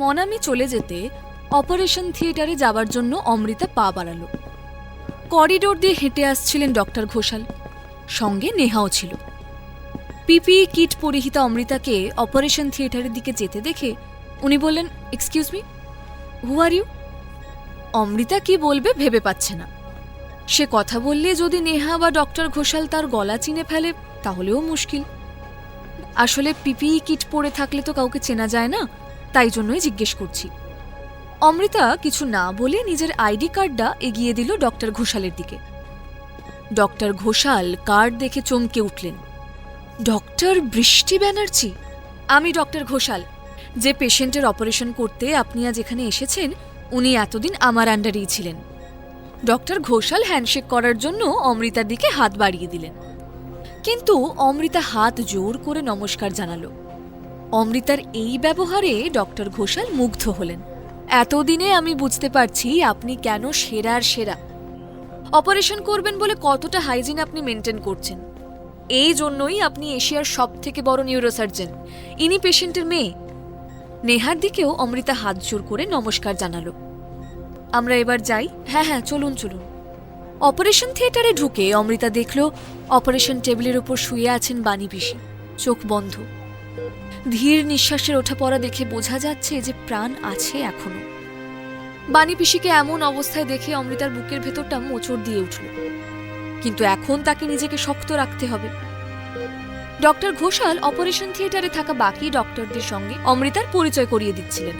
মনামি চলে যেতে অপারেশন থিয়েটারে যাবার জন্য অমৃতা পা বাড়াল। করিডোর দিয়ে হেঁটে আসছিলেন ডক্টর ঘোষাল, সঙ্গে নেহাও ছিল। পিপিই কিট পরিহিতা অমৃতাকে অপারেশন থিয়েটারের দিকে যেতে দেখে উনি বললেন, excuse me, who are you? Amrita কি বলবে ভেবে পাচ্ছে না। সে কথা বললে যদি নেহা বা ডক্টর ঘোষাল তার গলা চিনে ফেলে তাহলেও মুশকিল। আসলে পিপিই কিট পরে থাকলে তো কাউকে চেনা যায় না, তাই জন্যই জিজ্ঞেস করছি। অমৃতা কিছু না বলে নিজের আইডি কার্ডটা এগিয়ে দিল ডক্টর ঘোষালের দিকে। ডক্টর ঘোষাল কার্ড দেখে চমকে উঠলেন। ডক্টর বৃষ্টি ব্যানার্জি? আমি ডক্টর ঘোষাল, যে পেশেন্টের অপারেশন করতে আপনি আজ এখানে এসেছেন উনি এতদিন আমার আন্ডারেই ছিলেন। ডক্টর ঘোষাল হ্যান্ডশেক করার জন্য অমৃতার দিকে হাত বাড়িয়ে দিলেন, কিন্তু অমৃতা হাত জোর করে নমস্কার জানালো। অমৃতার এই ব্যবহারে ডক্টর ঘোষাল মুগ্ধ হলেন। এতদিনে আমি বুঝতে পারছি আপনি কেন সেরার সেরা। অপারেশন করবেন বলে কতটা হাইজিন আপনি মেনটেন করছেন। এই জন্যই আপনি এশিয়ার সবথেকে বড় নিউরোসার্জন। ইনি পেশেন্টের মেয়ে। নেহার দিকেও অমৃতা হাত জোর করে নমস্কার জানালো। আমরা এবার যাই? হ্যাঁ হ্যাঁ, চলুন চলুন। অপারেশন থিয়েটারে ঢুকে অমৃতা দেখল অপারেশন টেবিলের উপর শুয়ে আছেন বাণী পিসি, চোখ বন্ধ। ধীর নিঃশ্বাসের ওঠা পড়া দেখে বোঝা যাচ্ছে যে প্রাণ আছে এখনো। বাণী পিসিকে এমন অবস্থায় দেখে অমৃতার বুকের ভেতরটা মোচড় দিয়ে উঠল, কিন্তু এখন তাকে নিজেকে শক্ত রাখতে হবে। ডক্টর ঘোষাল অপারেশন থিয়েটারে থাকা বাকি ডক্টরদের সঙ্গে অমৃতার পরিচয় করিয়ে দিচ্ছিলেন।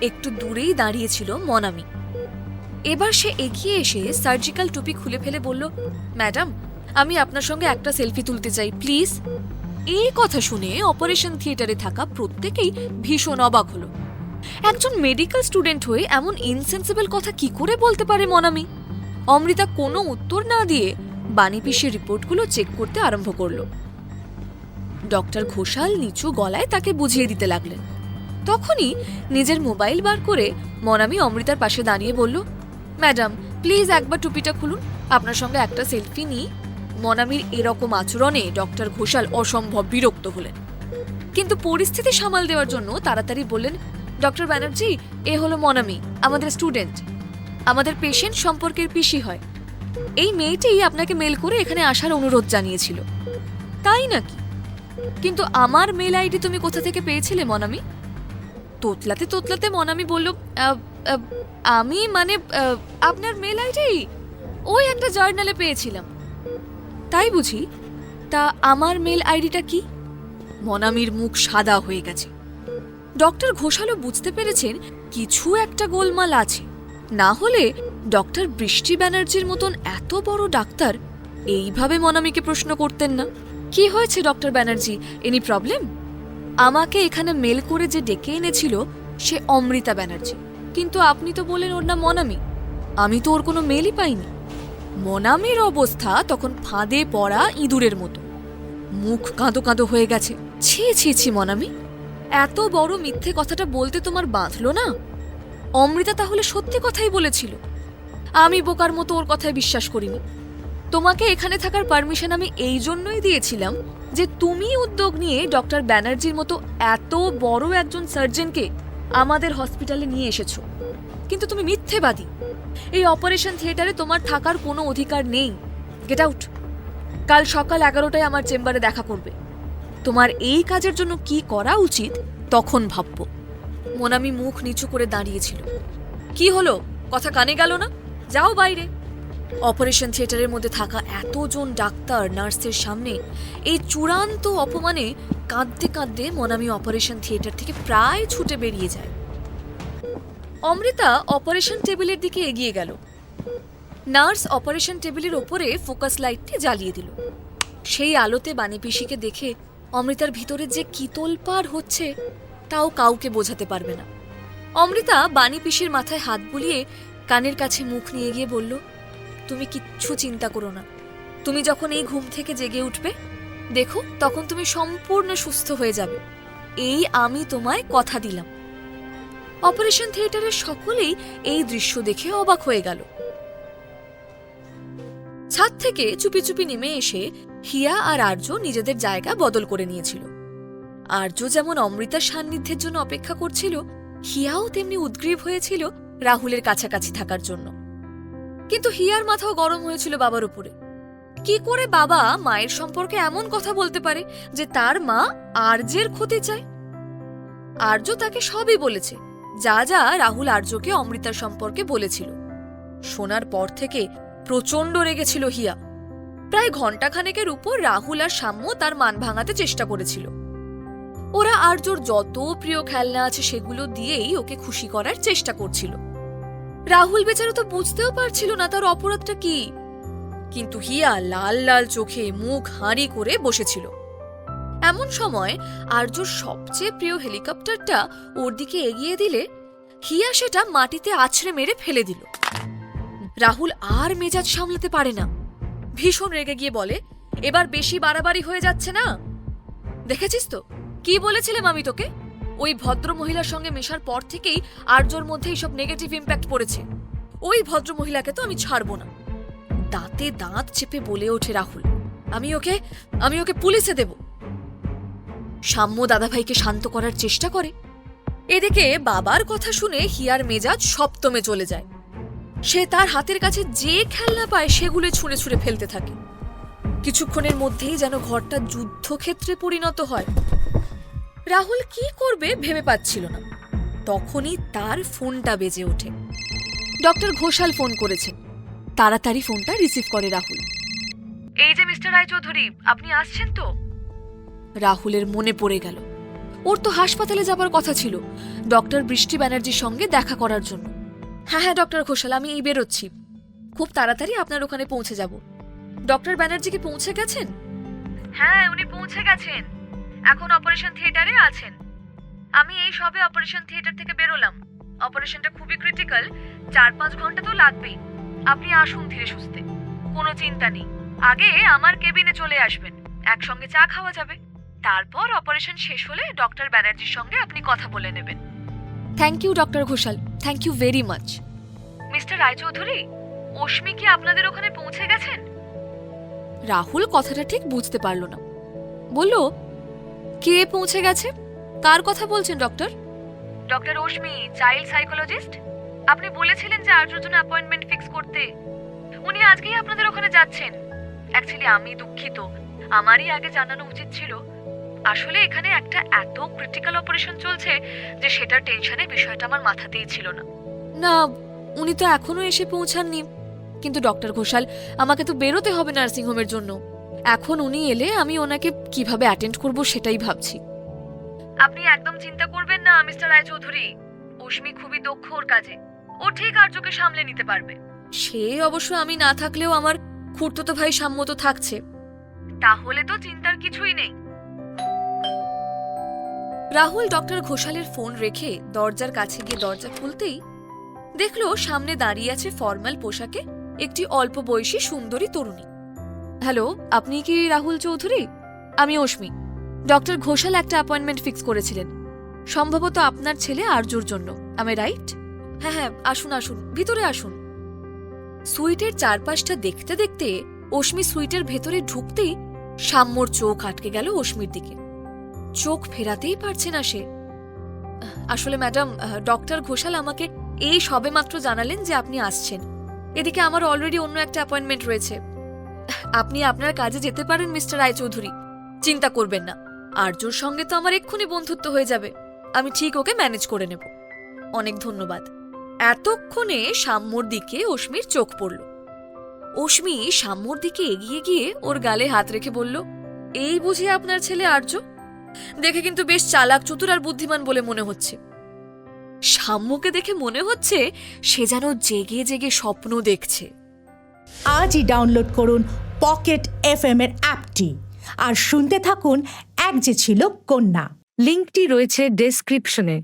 একটু দূরেই দাঁড়িয়েছিল মনামি। এবার সে এগিয়ে এসে সার্জিক্যাল টুপি খুলে ফেলে বলল, ম্যাডাম, আমি আপনার সঙ্গে একটা সেলফি তুলতে চাই, প্লিজ। এই কথা শুনে অপারেশন থিয়েটারে থাকা প্রত্যেকেই ভীষণ অবাক হলো। একজন মেডিকেল স্টুডেন্ট হয়ে এমন ইনসেন্সিবল কথা কি করে বলতে পারে মনামি? অমৃতা কোনো উত্তর না দিয়ে বাণী পিসির রিপোর্টগুলো চেক করতে আরম্ভ করল। ডক্টর ঘোষাল নিচু গলায় তাকে বুঝিয়ে দিতে লাগলেন। তখনই নিজের মোবাইল বার করে মনামি অমৃতার পাশে দাঁড়িয়ে বলল, ম্যাডাম প্লিজ একবার টুপিটা খুলুন, আপনার সঙ্গে একটা সেলফি নিই। মনামির এরকম আচরণে ডক্টর ঘোষাল অসম্ভব বিরক্ত হলেন, কিন্তু পরিস্থিতি সামাল দেওয়ার জন্য তাড়াতাড়ি বললেন, ডক্টর ব্যানার্জি, এ হলো মনামি, আমাদের স্টুডেন্ট, আমাদের পেশেন্ট সম্পর্কের পিসি হয়। এই মেয়েটিই আপনাকে মেল করে এখানে আসার অনুরোধ জানিয়েছিল। তাই নাকি? কিন্তু আমার মেল আইডি তুমি কোথা থেকে পেয়েছিলে মনামি? তোতলাতে তোতলাতে মনামি বলল, আমি মানে আপনার মেল আইডি ওই একটা জার্নালে পেয়েছিলাম। তাই বুঝি? তা আমার মেল আইডিটা কি? মনামির মুখ সাদা হয়ে গেছে। ডক্টর ঘোষালও বুঝতে পেরেছেন কিছু একটা গোলমাল আছে, না হলে ডক্টর বৃষ্টি ব্যানার্জির মতন এত বড় ডাক্তার এইভাবে মনামিকে প্রশ্ন করতেন না। কি হয়েছে ডক্টর ব্যানার্জি, এনি প্রবলেম? আমাকে এখানে মেল করে যে ডেকে এনেছিল সে অমৃতা ব্যানার্জি, কিন্তু আপনি তো বললেন ওর নাম মনামি। আমি তো ওর কোনো মেলই পাইনি। মনামির অবস্থা তখন ফাঁদে পড়া ইঁদুরের মতো, মুখ কাঁদো কাঁদো হয়ে গেছে। ছি ছি ছি মনামি, এত বড় মিথ্যে কথাটা বলতে তোমার বাঁধলো না? অমৃতা তাহলে সত্যি কথাই বলেছিল। আমি বোকার মতো ওর কথায় বিশ্বাস করিনি। তোমাকে এখানে থাকার পারমিশন আমি এই জন্যই দিয়েছিলাম যে তুমি উদ্যোগ নিয়ে ডক্টর ব্যানার্জির মতো এত বড় একজন সার্জনকে আমাদের হসপিটালে নিয়ে এসেছো, কিন্তু তুমি মিথ্যেবাদী। এই অপারেশন থিয়েটারে তোমার থাকার কোনো অধিকার নেই। Get out. কাল সকাল 11টায় আমার চেম্বারে দেখা করবে। তোমার এই কাজের জন্য কি করা উচিত তখন ভাবব। মনামি মুখ নিচু করে দাঁড়িয়েছিল। কি হলো, কথা কানে গেল না? যাও বাইরে। অপারেশন থিয়েটারের মধ্যে থাকা এতজন ডাক্তার নার্সের সামনে এই চূড়ান্ত অপমানে কাঁদতে কাঁদতে মনামি অপারেশন থিয়েটার থেকে প্রায় ছুটে বেরিয়ে যায়। অমৃতা অপারেশন টেবিলের দিকে এগিয়ে গেল। নার্স অপারেশন টেবিলের ওপরে ফোকাস লাইটটি জ্বালিয়ে দিল। সেই আলোতে বাণী পিসিকে দেখে অমৃতার ভিতরে যে কি তোলপাড় হচ্ছে তাও কাউকে বোঝাতে পারবে না। অমৃতা বাণী পিসির মাথায় হাত বুলিয়ে কানের কাছে মুখ নিয়ে গিয়ে বলল, তুমি কিচ্ছু চিন্তা করো না। তুমি যখন এই ঘুম থেকে জেগে উঠবে দেখো, তখন তুমি সম্পূর্ণ সুস্থ হয়ে যাবে, এই আমি তোমায় কথা দিলাম। অপারেশন থিয়েটারের সকলেই এই দৃশ্য দেখে অবাক হয়ে গেল। ছাদ থেকে চুপি চুপি নেমে এসে হিয়া আর আর্য নিজেদের জায়গা বদল করে নিয়েছিল। আর্য যেমন অমৃতার সান্নিধ্যের জন্য অপেক্ষা করছিল, হিয়াও তেমনি উদ্গ্রীব হয়েছিল রাহুলের কাছাকাছি থাকার জন্য। কিন্তু হিয়ার মাথাও গরম হয়েছিল বাবার উপরে। কি করে বাবা মায়ের সম্পর্কে এমন কথা বলতে পারে যে তার মা আর্যের ক্ষতি চায়? আর্য তাকে সবই বলেছে, যা যা রাহুল আর্যকে অমৃতার সম্পর্কে বলেছিল। শোনার পর থেকে প্রচণ্ড রেগেছিল হিয়া। প্রায় ঘণ্টাখানেকের উপর রাহুল আর সাম্য তার মান ভাঙাতে চেষ্টা করেছিল। ওরা আর্যর যত প্রিয় খেলনা আছে সেগুলো দিয়েই ওকে খুশি করার চেষ্টা করছিল। রাহুল বেচারা তো বুঝতেও পারছিল না তার অপরাধটা কি। কিন্তু হিয়া লাল লাল চোখে মুখ হাঁড়ি করে বসেছিল। এমন সময় আর্যর সবচেয়ে প্রিয় হেলিকপ্টারটা ওর দিকে এগিয়ে দিলে হিয়া সেটা মাটিতে আছড়ে মেরে ফেলে দিল। রাহুল আর মেজাজ সামলাতে পারে না, ভীষণ রেগে গিয়ে বলে, এবার বেশি বাড়াবাড়ি হয়ে যাচ্ছে না? দেখেছিস তো কি বলেছিলাম আমি তোকে? ওই ভদ্র মহিলার সঙ্গে মেশার পর থেকেই আর্যর মধ্যে এইসব নেগেটিভ ইম্প্যাক্ট পড়েছে। ওই ভদ্র মহিলাকে তো আমি ছাড়বো না। দাঁতে দাঁত চেপে বলে ওঠে রাহুল, আমি ওকে পুলিশে দেব। সাম্য দাদাভাইকে শান্ত করার চেষ্টা করে। এদিকে বাবার কথা শুনে হিয়ার মেজাজ সপ্তমে চলে যায়। সে তার হাতের কাছে যে খেলনা পায় সেগুলো ছুঁড়ে ছুঁড়ে ফেলতে থাকে। কিছুক্ষণের মধ্যেই যেন ঘরটা যুদ্ধক্ষেত্রে পরিণত হয়। রাহুল কি করবে ভেবে পাচ্ছিল না। তখনই তার ফোনটা বেজে ওঠে। ডক্টর ঘোষাল ফোন করেছেন। তাড়াতাড়ি ফোনটা রিসিভ করে রাহুল। এই যে মিস্টার রায়চৌধুরী, আপনি আসছেন তো? রাহুলের মনে পড়ে গেল ওর তো হাসপাতালে যাবার কথা ছিল ডক্টর বৃষ্টি ব্যানার্জির সঙ্গে দেখা করার জন্য। হ্যাঁ ডক্টর ঘোষাল, আমি এই বেরোচ্ছি। খুব তাড়াতাড়ি আপনার ওখানে পৌঁছে যাব। ডক্টর ব্যানার্জি কি পৌঁছে গেছেন? হ্যাঁ, উনি পৌঁছে গেছেন। এখন অপারেশন থিয়েটারে আছেন। আমি এই সবে অপারেশন থিয়েটার থেকে বেরোলাম। অপারেশনটা খুবই ক্রিটিক্যাল, 4-5 ঘন্টা তো লাগবেই। আপনি আসুন ধীরে সুস্থে, কোনো চিন্তা নেই। আগে আমার কেবিনে চলে আসবেন, একসঙ্গে চা খাওয়া যাবে। তারপর অপারেশন শেষ হলে ডক্টর ব্যানার্জির সঙ্গে আপনি কথা বলে নেবেন। Thank you doctor Ghoshal, thank you very much. Mister Raychaudhuri, Ashmi কি আপনাদের ওখানে পৌঁছে গেছেন? রাহুল কথাটা ঠিক বুঝতে পারল না। বলল, কে পৌঁছে গেছে? কার কথা বলছেন doctor? Doctor Ashmi, child psychologist. আপনি বলেছিলেন যে আর্যর জন্য অ্যাপয়েন্টমেন্ট ফিক্স করতে। উনি আজকেই আপনাদের ওখানে যাচ্ছেন। অ্যাকচুয়ালি আমি দুঃখিত, আমারই আগে জানানো উচিত ছিল। আসলে এখানে একটা এত ক্রিটিক্যাল অপারেশন চলছে যে সেটার টেনশনে বিষয়টা আমার মাথাতেই ছিল না। না, উনি তো এখনো এসে পৌঁছাননি। কিন্তু ডক্টর ঘোষাল, আমাকে তো বেরোতে হবে নার্সিংহোমের জন্য। এখন উনি এলে আমি ওনাকে কিভাবে অ্যাটেন্ড করব সেটাই ভাবছি। আপনি একদম চিন্তা করবেন না মিস্টার রায়চৌধুরী। অশ্মি খুবই দক্ষ ওর কাজে, ও ঠিক আর্যকে সামলে নিতে পারবে। সে অবশ্য আমি না থাকলেও আমার খুড়তুতো ভাই সাম্য তো থাকছে। তাহলে তো চিন্তার কিছুই নেই। রাহুল ডক্টর ঘোষালের ফোন রেখে দরজার কাছে গিয়ে দরজা খুলতেই দেখলো সামনে দাঁড়িয়ে আছে ফর্মাল পোশাকে একটি অল্প বয়সী সুন্দরী তরুণী। হ্যালো, আপনি কি রাহুল চৌধুরী? আমি অশ্মি। ডক্টর ঘোষাল একটা অ্যাপয়েন্টমেন্ট ফিক্স করেছিলেন, সম্ভবত আপনার ছেলে আর্যর জন্য। আমি রাইট? হ্যাঁ, আসুন আসুন, ভিতরে আসুন। সুইটের চারপাশটা দেখতে দেখতে অশ্মি সুইটের ভেতরে ঢুকতেই সাম্যর চোখ আটকে গেল অশ্মির দিকে। চোখ ফেরাতেই পারছে না সে। আসলে ম্যাডাম, ডক্টর ঘোষাল আমাকে এই সবেমাত্র জানালেন যে আপনি আসছেন। এদিকে আমার অলরেডি অন্য একটা অ্যাপয়েন্টমেন্ট রয়েছে। আপনি আপনার কাজে যেতে পারেন মিস্টার রায়চৌধুরী, চিন্তা করবেন না। আর্যর সঙ্গে তো আমার এক্ষুনি বন্ধুত্ব হয়ে যাবে, আমি ঠিক ওকে ম্যানেজ করে নেব। অনেক ধন্যবাদ। এতক্ষণে সাম্যর দিকে অশ্মির চোখ পড়ল। অশ্মি সাম্যর দিকে এগিয়ে গিয়ে ওর গালে হাত রেখে বলল, এই বুঝি আপনার ছেলে আর্য? দেখে কিন্তু বেশ চালাক, চতুর আর বুদ্ধিমান বলে মনে হচ্ছে। সাম্যকে দেখে মনে হচ্ছে সে যেন জেগে জেগে স্বপ্ন দেখছে। আজই ডাউনলোড করুন পকেট FM এর অ্যাপটি আর শুনতে থাকুন এক যে ছিল কন্যা। লিংকটি রয়েছে ডেসক্রিপশনে।